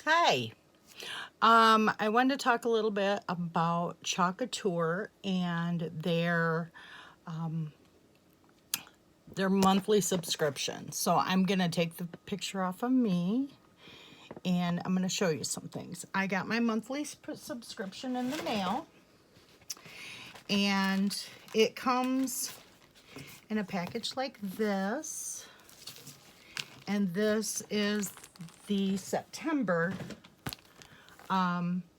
Hi. I wanted to talk a little bit about Couture and their monthly subscription. So I'm gonna take the picture off of me and I'm gonna show you some things. I got my monthly subscription in the mail, and it comes in a package like this. And this is the September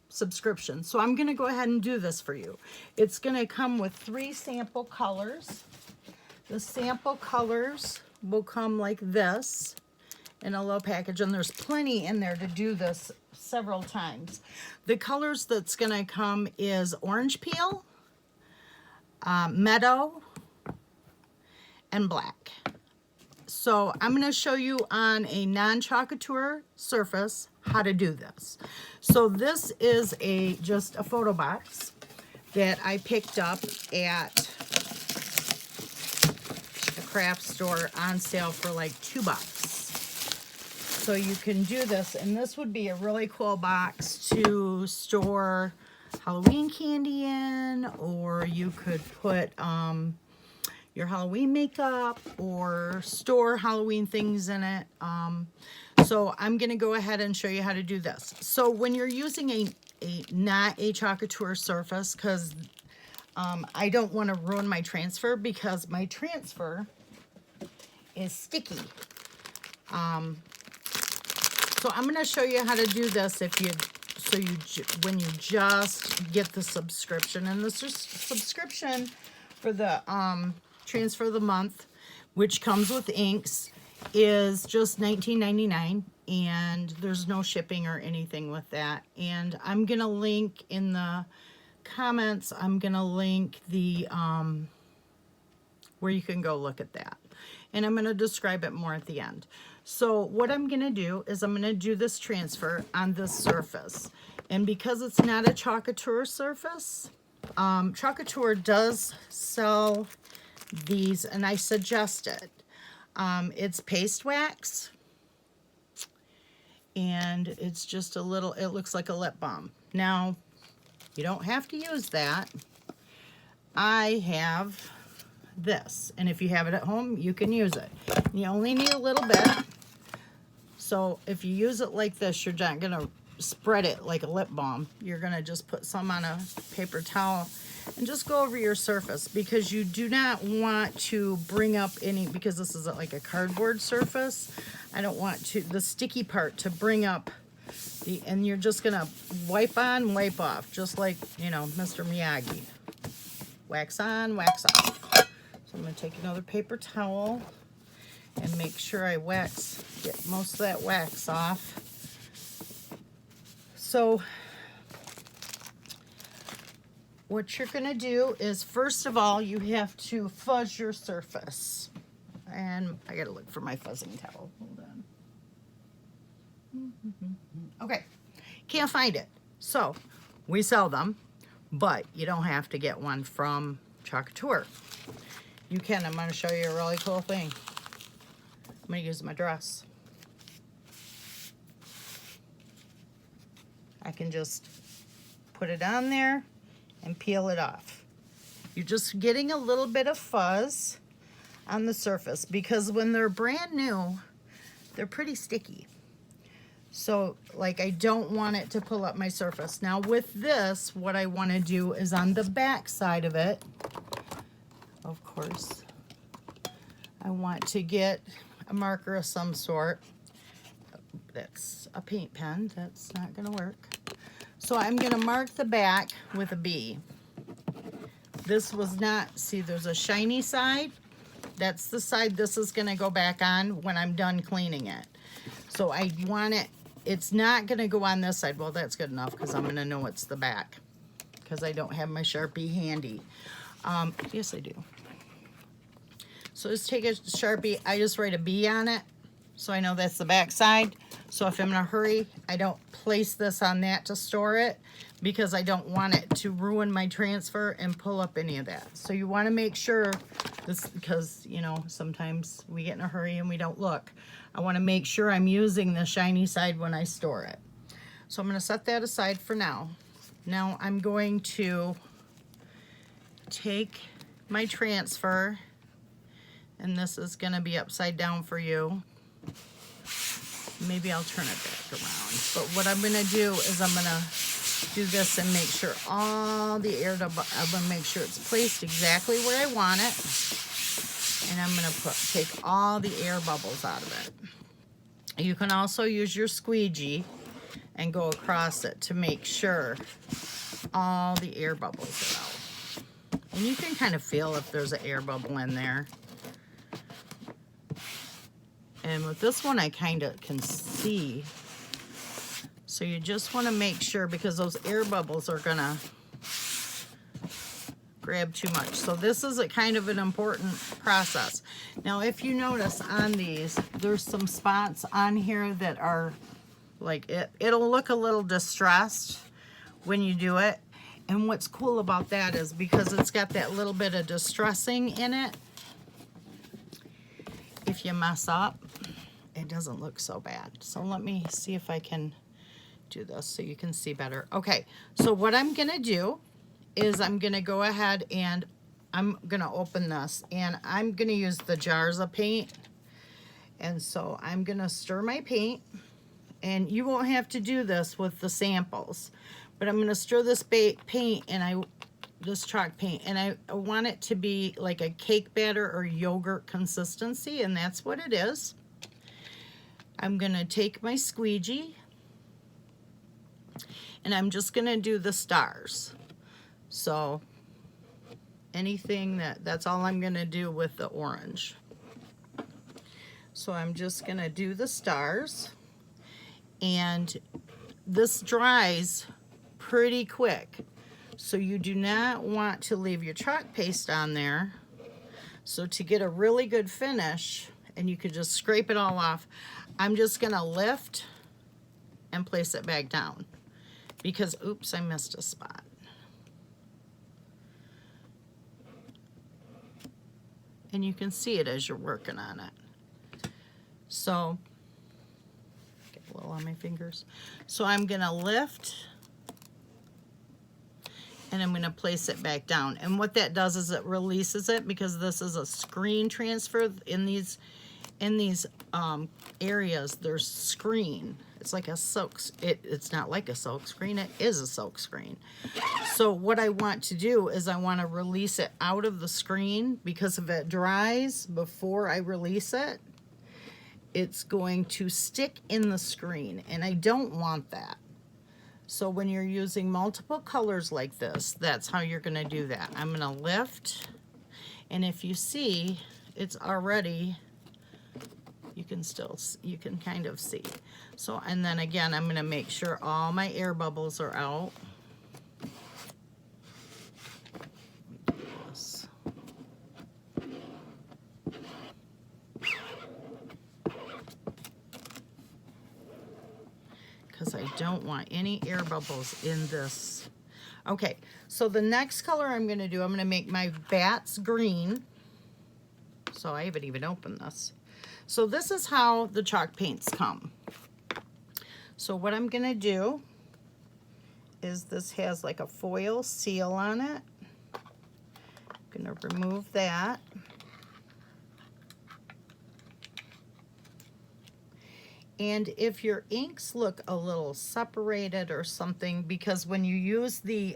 subscription. So I'm going to go ahead and do this for you. It's going to come with 3 sample colors. The sample colors will come like this in a little package, and there's plenty in there to do this several times. The colors that's going to come is orange peel, meadow, and black. So I'm going to show you on a non-Couture surface how to do this. So this is just a photo box that I picked up at a craft store on sale for like $2. So you can do this, and this would be a really cool box to store Halloween candy in, or you could put your Halloween makeup or store Halloween things in it. So I'm going to go ahead and show you how to do this. So when you're using not a Couture surface, because I don't want to ruin my transfer, because my transfer is sticky. So I'm going to show you how to do this when you just get the subscription. And the subscription for the transfer of the month, which comes with inks, is just $19.99, and there's no shipping or anything with that. And I'm gonna link in the comments, I'm gonna link the where you can go look at that, and I'm gonna describe it more at the end. So what I'm gonna do is I'm gonna do this transfer on this surface, and because it's not a Couture surface, Couture does sell these, and I suggest it. It's paste wax, and it's just a little, it looks like a lip balm. Now, you don't have to use that. I have this, and if you have it at home, you can use it. You only need a little bit. So if you use it like this, you're not gonna spread it like a lip balm. You're gonna just put some on a paper towel and just go over your surface, because you do not want to bring up any, because this is like a cardboard surface, I don't want the sticky part to bring up and you're just gonna wipe on, wipe off, just like, you know, Mr. Miyagi. Wax on, wax off. So I'm gonna take another paper towel and make sure I get most of that wax off. So what you're gonna do is, first of all, you have to fuzz your surface. And I gotta look for my fuzzing towel, hold on. Okay, can't find it. So we sell them, but you don't have to get one from Couture. You can. I'm gonna show you a really cool thing. I'm gonna use my dress. I can just put it on there and peel it off. You're just getting a little bit of fuzz on the surface, because when they're brand new, they're pretty sticky. So like, I don't want it to pull up my surface. Now with this, what I want to do is on the back side of it, of course, I want to get a marker of some sort. That's a paint pen. That's not going to work. So I'm going to mark the back with a B. This was not, see, there's a shiny side. That's the side this is going to go back on when I'm done cleaning it. So I want it, it's not going to go on this side. Well, that's good enough, because I'm going to know it's the back, because I don't have my Sharpie handy. Yes, I do. So just take a Sharpie. I just write a B on it, so I know that's the back side. So if I'm in a hurry, I don't place this on that to store it, because I don't want it to ruin my transfer and pull up any of that. So you want to make sure this, because, you know, sometimes we get in a hurry and we don't look. I want to make sure I'm using the shiny side when I store it. So I'm going to set that aside for now. Now I'm going to take my transfer, and this is going to be upside down for you. Maybe I'll turn it back around. But what I'm going to do is I'm going to do this and make sure all the air, I'm going to make sure it's placed exactly where I want it. And I'm going to take all the air bubbles out of it. You can also use your squeegee and go across it to make sure all the air bubbles are out. And you can kind of feel if there's an air bubble in there. And with this one, I kind of can see. So you just want to make sure, because those air bubbles are going to grab too much. So this is a kind of an important process. Now, if you notice on these, there's some spots on here that are like, it'll look a little distressed when you do it. And what's cool about that is because it's got that little bit of distressing in it, if you mess up, it doesn't look so bad. So let me see if I can do this so you can see better. Okay, so what I'm gonna do is I'm gonna go ahead and I'm gonna open this, and I'm gonna use the jars of paint. And so I'm gonna stir my paint, and you won't have to do this with the samples, but I'm gonna stir this paint, and this chalk paint, and I want it to be like a cake batter or yogurt consistency, and that's what it is. I'm gonna take my squeegee, and I'm just gonna do the stars. So anything that's all I'm gonna do with the orange. So I'm just gonna do the stars, and this dries pretty quick. So you do not want to leave your chalk paste on there. So to get a really good finish, and you could just scrape it all off, I'm just gonna lift and place it back down because, oops, I missed a spot. And you can see it as you're working on it. So, get a little on my fingers. So I'm gonna lift, and I'm gonna place it back down. And what that does is it releases it, because this is a screen transfer. In these areas, there's screen. It's like a silk, it's not like a silk screen, it is a silk screen. So what I want to do is I want to release it out of the screen, because if it dries before I release it, it's going to stick in the screen, and I don't want that. So when you're using multiple colors like this, that's how you're gonna do that. I'm gonna lift, and if you see, it's already, you can kind of see. So, and then again, I'm gonna make sure all my air bubbles are out. Let me do this. Because I don't want any air bubbles in this. Okay, so the next color I'm gonna do, I'm gonna make my bats green. So I haven't even opened this. So this is how the chalk paints come. So what I'm gonna do is, this has like a foil seal on it. I'm gonna remove that. And if your inks look a little separated or something, because when you use the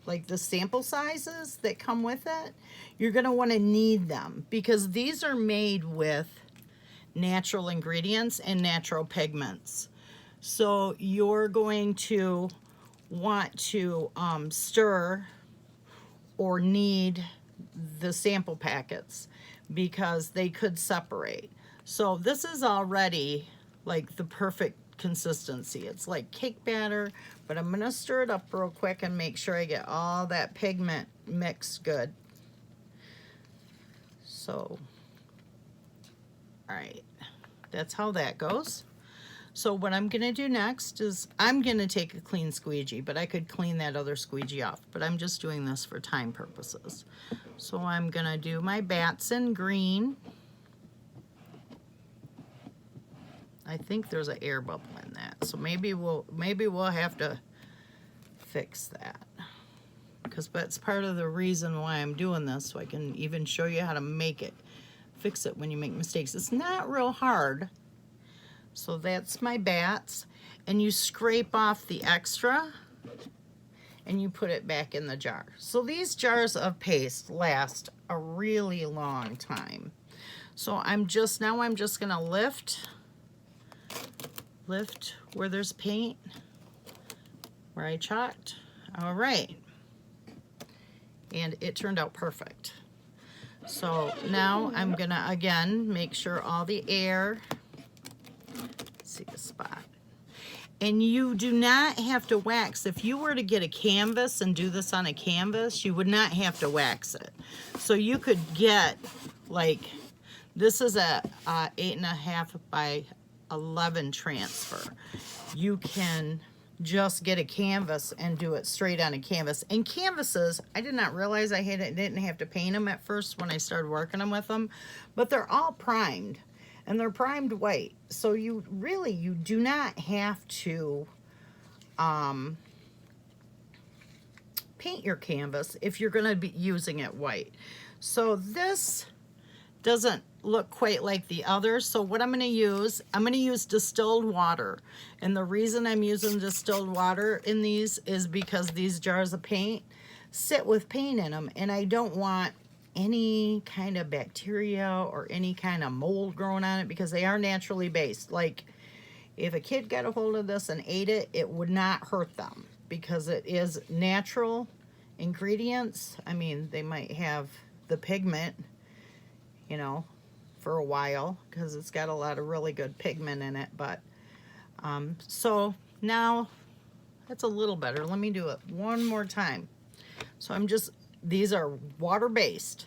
like the sample sizes that come with it, you're gonna wanna knead them, because these are made with natural ingredients and natural pigments. So you're going to want to stir or knead the sample packets, because they could separate. So this is already like the perfect consistency. It's like cake batter, but I'm gonna stir it up real quick and make sure I get all that pigment mixed good. So, all right, that's how that goes. So what I'm gonna do next is I'm gonna take a clean squeegee, but I could clean that other squeegee off, but I'm just doing this for time purposes. So I'm gonna do my bats in green. I think there's an air bubble in that. So maybe we'll have to fix that. Because that's part of the reason why I'm doing this, so I can even show you how to fix it when you make mistakes. It's not real hard. So that's my bats. And you scrape off the extra and you put it back in the jar. So these jars of paste last a really long time. So I'm just gonna lift where there's paint, where I chalked. All right. And it turned out perfect. So now I'm gonna again make sure all the air, let's see the spot. And you do not have to wax. If you were to get a canvas and do this on a canvas, you would not have to wax it. So you could get, like, this is a 8.5 by 11 transfer. You can just get a canvas and do it straight on a canvas. And canvases, I did not realize I didn't have to paint them at first when I started working with them, but they're all primed. And they're primed white, so you do not have to paint your canvas if you're going to be using it white. So this doesn't look quite like the others. So what I'm going to use distilled water. And the reason I'm using distilled water in these is because these jars of paint sit with paint in them, and I don't want any kind of bacteria or any kind of mold growing on it, because they are naturally based. Like, if a kid got a hold of this and ate it, it would not hurt them because it is natural ingredients. I mean, they might have the pigment, you know, for a while because it's got a lot of really good pigment in it. But so now that's a little better. Let me do it one more time. So these are water-based.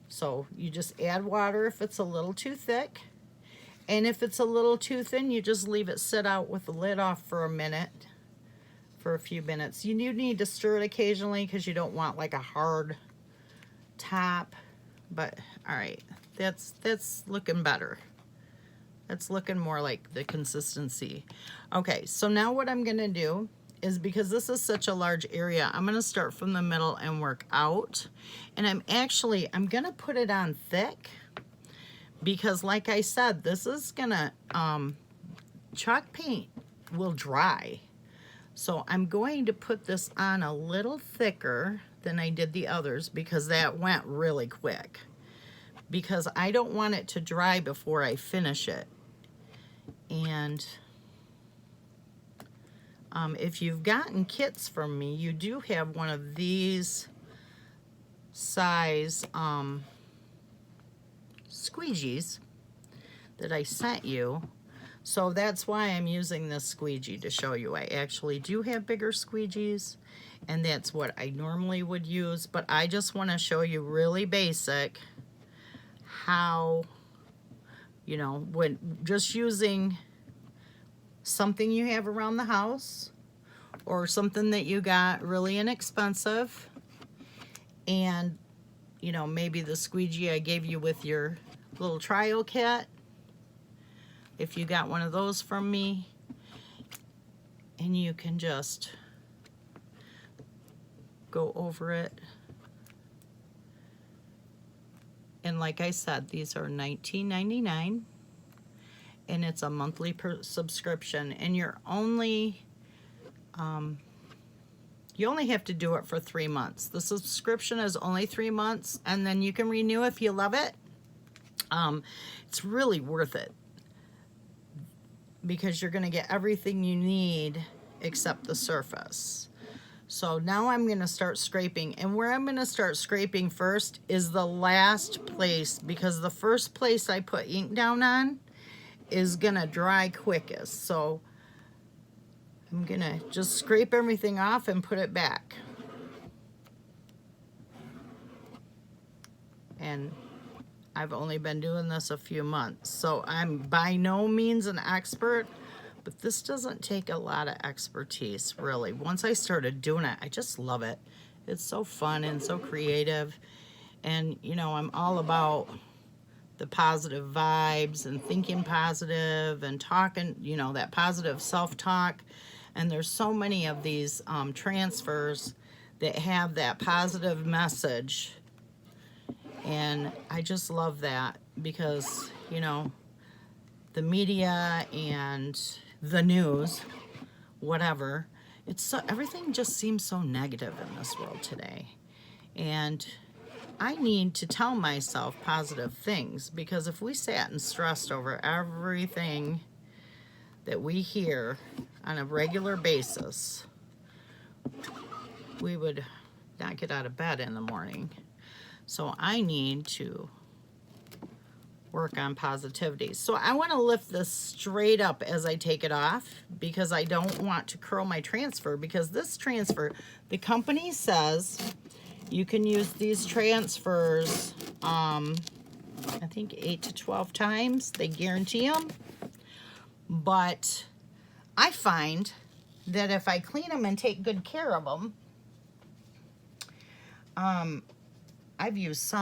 So you just add water if it's a little too thick. And if it's a little too thin, you just leave it sit out with the lid off for a few minutes. You do need to stir it occasionally because you don't want like a hard top. But all right, that's looking better. That's looking more like the consistency. Okay, so now what I'm gonna do is, because this is such a large area, I'm gonna start from the middle and work out. And I'm gonna put it on thick because, like I said, this is gonna, chalk paint will dry. So I'm going to put this on a little thicker than I did the others because that went really quick. Because I don't want it to dry before I finish it. And if you've gotten kits from me, you do have one of these size squeegees that I sent you. So that's why I'm using this squeegee to show you. I actually do have bigger squeegees, and that's what I normally would use. But I just want to show you really basic how, you know, when just using something you have around the house or something that you got really inexpensive, and, you know, maybe the squeegee I gave you with your little trial kit, if you got one of those from me, and you can just go over it. And like I said, these are $19.99, and it's a monthly subscription, and you only have to do it for 3 months. The subscription is only 3 months, and then you can renew if you love it. It's really worth it because you're going to get everything you need except the surface. So now I'm going to start scraping, and where I'm going to start scraping first is the last place, because the first place I put ink down on is going to dry quickest. So I'm going to just scrape everything off and put it back. And I've only been doing this a few months, so I'm by no means an expert, but this doesn't take a lot of expertise, really. Once I started doing it, I just love it. It's so fun and so creative. And, you know, I'm all about the positive vibes and thinking positive and talking, you know, that positive self-talk. And there's so many of these transfers that have that positive message. And I just love that because, you know, the media and the news, whatever, it's so, everything just seems so negative in this world today. And I need to tell myself positive things, because if we sat and stressed over everything that we hear on a regular basis, we would not get out of bed in the morning. So I need to work on positivity. So I want to lift this straight up as I take it off, because I don't want to curl my transfer, because this transfer, the company says you can use these transfers, I think 8 to 12 times. They guarantee them. But I find that if I clean them and take good care of them, I've used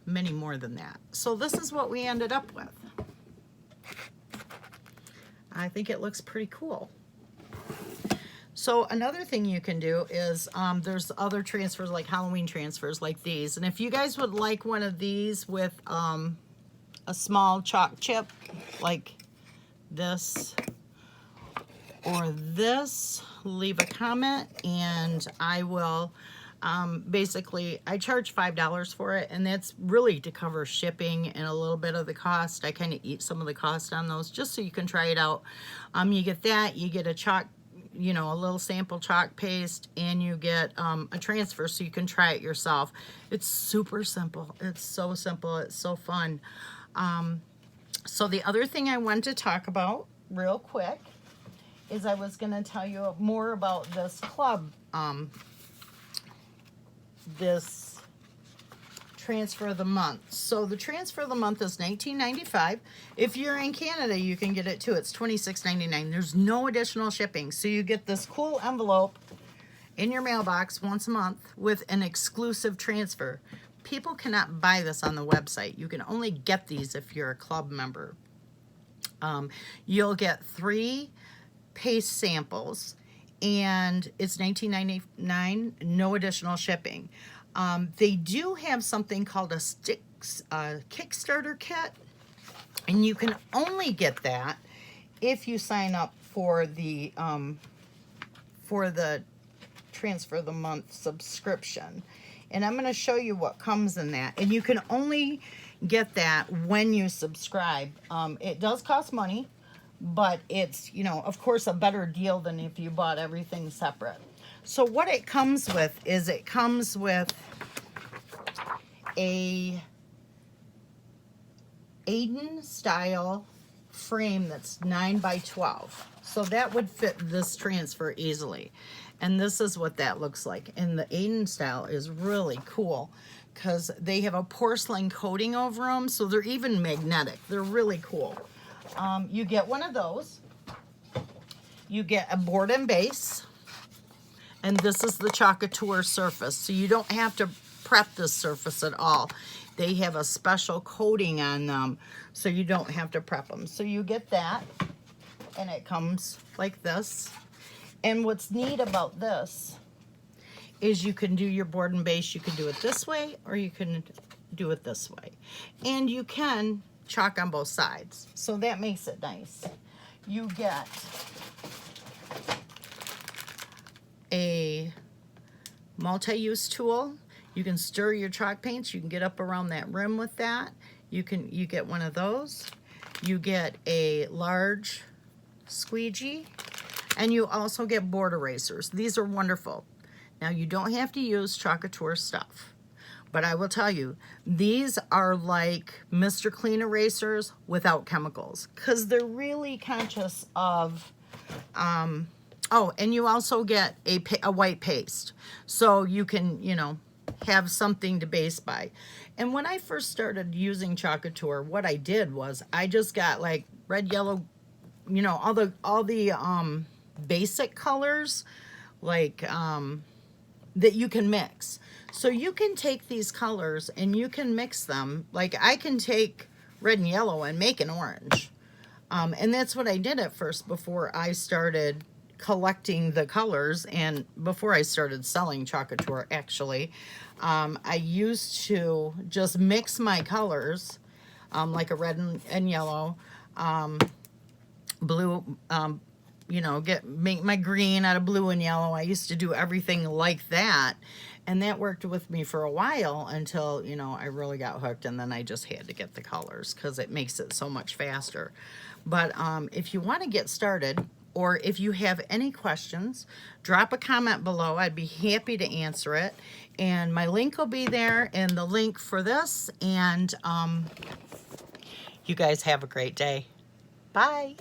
many more than that. So this is what we ended up with. I think it looks pretty cool. So another thing you can do is there's other transfers, like Halloween transfers like these. And if you guys would like one of these with a small chalk chip like this or this, leave a comment and I will basically, I charge $5 for it, and that's really to cover shipping and a little bit of the cost. I kind of eat some of the cost on those just so you can try it out. You get that, you get a chalk, you know, a little sample chalk paste, and you get a transfer so you can try it yourself. It's super simple. It's so simple. It's so fun. So the other thing I wanted to talk about real quick is I was going to tell you more about this club, this transfer of the month. So the transfer of the month is $19.95. If you're in Canada, you can get it too. It's $26.99. There's no additional shipping. So you get this cool envelope in your mailbox once a month with an exclusive transfer. People cannot buy this on the website. You can only get these if you're a club member. You'll get 3 paste samples, and it's $19.99, no additional shipping. They do have something called a Kickstarter kit, and you can only get that if you sign up for the transfer of the month subscription. And I'm going to show you what comes in that, and you can only get that when you subscribe. It does cost money, but it's, you know, of course, a better deal than if you bought everything separate. So what it comes with is it comes with a Aiden style frame that's 9 by 12. So that would fit this transfer easily. And this is what that looks like. And the Aiden style is really cool because they have a porcelain coating over them, so they're even magnetic. They're really cool. You get one of those. You get a board and base. And this is the Couture surface. So you don't have to prep this surface at all. They have a special coating on them, so you don't have to prep them. So you get that, and it comes like this. And what's neat about this is you can do your board and base. You can do it this way, or you can do it this way. And you can chalk on both sides. So that makes it nice. You get a multi-use tool. You can stir your chalk paints. You can get up around that rim with that. You get one of those. You get a large squeegee, and you also get board erasers. These are wonderful. Now, you don't have to use Couture stuff, but I will tell you, these are like Mr. Clean erasers without chemicals, because they're really conscious of, oh, and you also get a white paste, so you can, you know, have something to base by. And when I first started using Couture, what I did was I just got like red, yellow, you know, all the basic colors, like that you can mix. So you can take these colors and you can mix them. Like I can take red and yellow and make an orange. And that's what I did at first before I started collecting the colors and before I started selling Chalk Couture, actually. I used to just mix my colors, like a red and yellow, blue, you know, make my green out of blue and yellow. I used to do everything like that, and that worked with me for a while until, you know, I really got hooked, and then I just had to get the colors because it makes it so much faster. But if you want to get started, or if you have any questions, drop a comment below. I'd be happy to answer it. And my link will be there, and the link for this. And you guys have a great day. Bye.